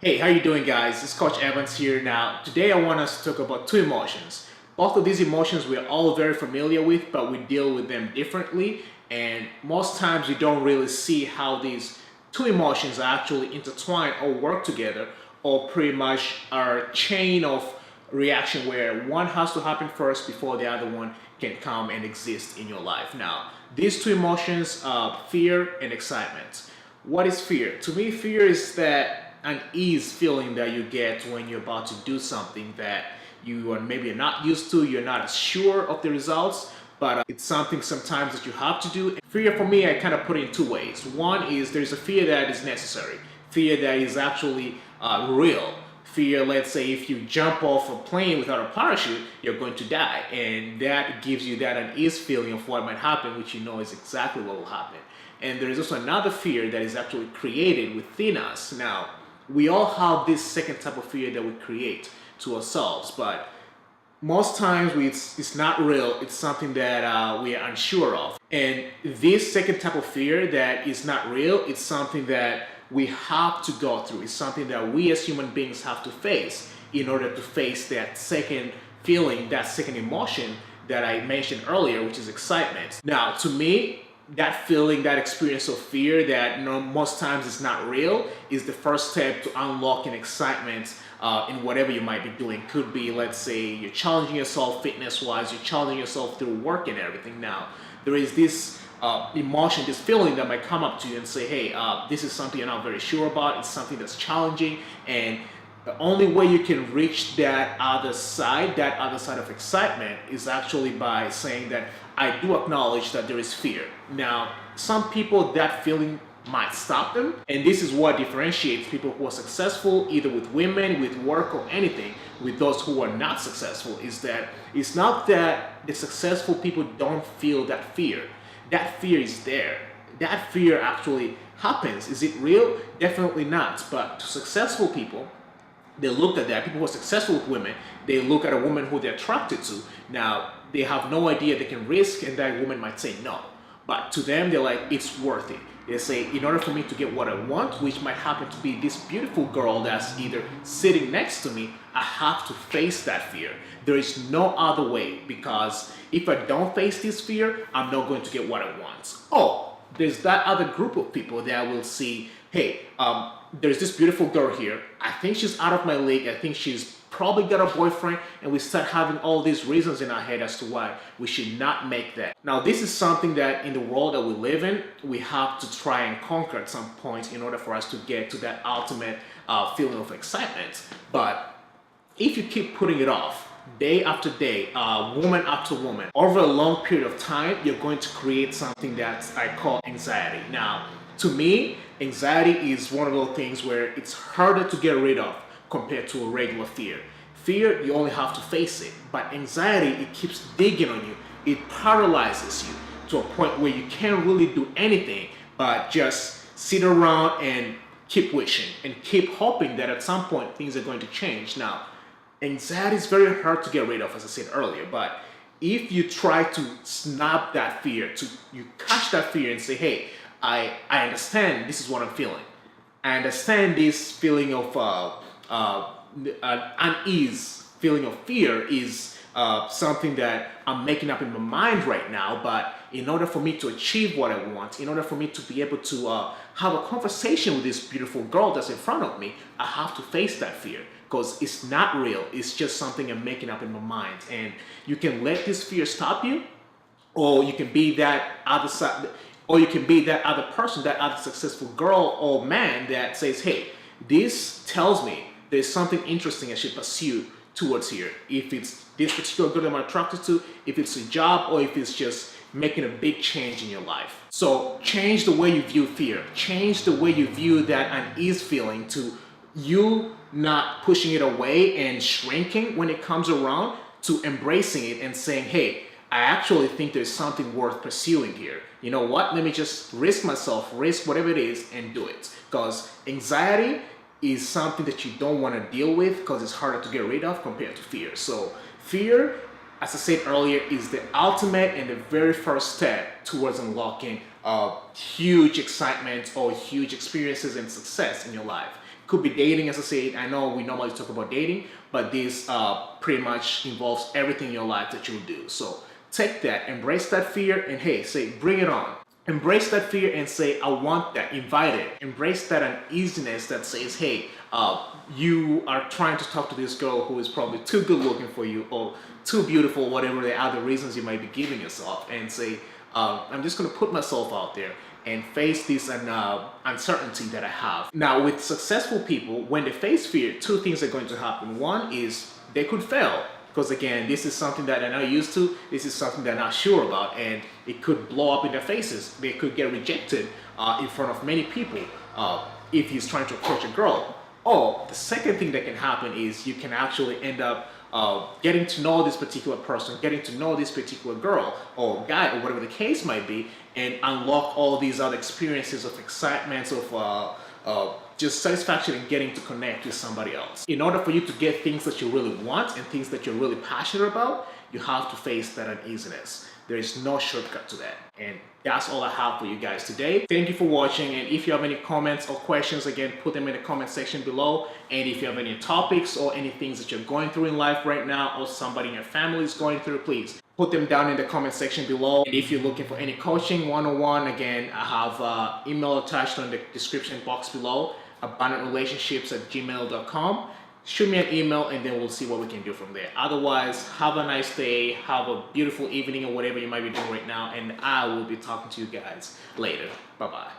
Hey, how you doing, guys? It's Coach Evans here. Now, today I want us to talk about two emotions. Both of these emotions we're all very familiar with, but we deal with them differently. And most times you don't really see how these two emotions are actually intertwined or work together, or pretty much are a chain of reaction where one has to happen first before the other one can come and exist in your life. Now, these two emotions are fear and excitement. What is fear? To me, fear is that unease feeling that you get when you're about to do something that you are maybe not used to, you're not as sure of the results, but it's something sometimes that you have to do. Fear for me, I kind of put it in two ways. One is there's a fear that is necessary, fear that is actually real. Fear, let's say if you jump off a plane without a parachute, you're going to die. And that gives you that unease feeling of what might happen, which you know is exactly what will happen. And there is also another fear that is actually created within us. Now, we all have this second type of fear that we create to ourselves, but most times it's not real. It's something that we are unsure of. And this second type of fear that is not real, it's something that we have to go through. It's something that we as human beings have to face in order to face that second feeling, that second emotion that I mentioned earlier, which is excitement. Now, to me, that feeling, that experience of fear that most times is not real is the first step to unlocking excitement in whatever you might be doing. Could be, let's say, you're challenging yourself fitness-wise, you're challenging yourself through work and everything. Now, there is this emotion, this feeling that might come up to you and say, hey, this is something you're not very sure about, it's something that's challenging, and the only way you can reach that other side of excitement is actually by saying that I do acknowledge that there is fear. Now, some people, that feeling might stop them, and this is what differentiates people who are successful, either with women, with work, or anything, with those who are not successful, is that it's not that the successful people don't feel that fear. That fear is there. That fear actually happens. Is it real? Definitely not. But to successful people, they look at that. People who are successful with women, they look at a woman who they're attracted to. Now, they have no idea they can risk, and that woman might say no. But to them, they're like, it's worth it. They say, in order for me to get what I want, which might happen to be this beautiful girl that's either sitting next to me, I have to face that fear. There is no other way, because if I don't face this fear, I'm not going to get what I want. Oh, there's that other group of people that will see, hey, there's this beautiful girl here. I think she's out of my league. I think she's probably got a boyfriend, and we start having all these reasons in our head as to why we should not make that. Now, this is something that in the world that we live in, we have to try and conquer at some point in order for us to get to that ultimate feeling of excitement. But if you keep putting it off, day after day, woman after woman, over a long period of time, you're going to create something that I call anxiety. Now, to me, anxiety is one of those things where it's harder to get rid of compared to a regular fear. Fear, you only have to face it, but anxiety, it keeps digging on you. It paralyzes you to a point where you can't really do anything but just sit around and keep wishing and keep hoping that at some point things are going to change. Now, anxiety is very hard to get rid of, as I said earlier, but if you try to snap that fear, you catch that fear and say, hey, I understand this is what I'm feeling. I understand this feeling of unease, feeling of fear is something that I'm making up in my mind right now, but in order for me to achieve what I want, in order for me to be able to have a conversation with this beautiful girl that's in front of me, I have to face that fear, because it's not real. It's just something I'm making up in my mind. And you can let this fear stop you, or you can be that other side, or you can be that other person, that other successful girl or man that says, hey, this tells me there's something interesting I should pursue towards here. If it's this particular girl that I'm attracted to, if it's a job, or if it's just making a big change in your life. So change the way you view fear. Change the way you view that unease feeling to you not pushing it away and shrinking when it comes around, to embracing it and saying, hey, I actually think there's something worth pursuing here. You know what? Let me just risk myself, risk whatever it is, and do it. Because anxiety is something that you don't want to deal with, because it's harder to get rid of compared to fear. So fear, as I said earlier, is the ultimate and the very first step towards unlocking huge excitement or huge experiences and success in your life. Could be dating, as I said. I know we normally talk about dating, but this pretty much involves everything in your life that you'll do. So take that, embrace that fear, and hey, say, bring it on. Embrace that fear and say, I want that, invite it. Embrace that uneasiness that says, hey, you are trying to talk to this girl who is probably too good looking for you or too beautiful, whatever the other reasons you might be giving yourself, and say, I'm just going to put myself out there and face this uncertainty that I have. Now, with successful people, when they face fear, two things are going to happen. One is they could fail, because again, this is something that they're not used to, this is something they're not sure about, and it could blow up in their faces. They could get rejected in front of many people if he's trying to approach a girl. Or the second thing that can happen is you can actually end up getting to know this particular person, getting to know this particular girl or guy or whatever the case might be, and unlock all these other experiences of excitement, of just satisfaction in getting to connect with somebody else. In order for you to get things that you really want and things that you're really passionate about, you have to face that uneasiness. There is no shortcut to that. And that's all I have for you guys today. Thank you for watching. And if you have any comments or questions, again, put them in the comment section below. And if you have any topics or any things that you're going through in life right now or somebody in your family is going through, please put them down in the comment section below. And if you're looking for any coaching one-on-one, again, I have email attached on the description box below, abundantrelationships@gmail.com. Shoot me an email and then we'll see what we can do from there. Otherwise, have a nice day, have a beautiful evening or whatever you might be doing right now, and I will be talking to you guys later. Bye-bye.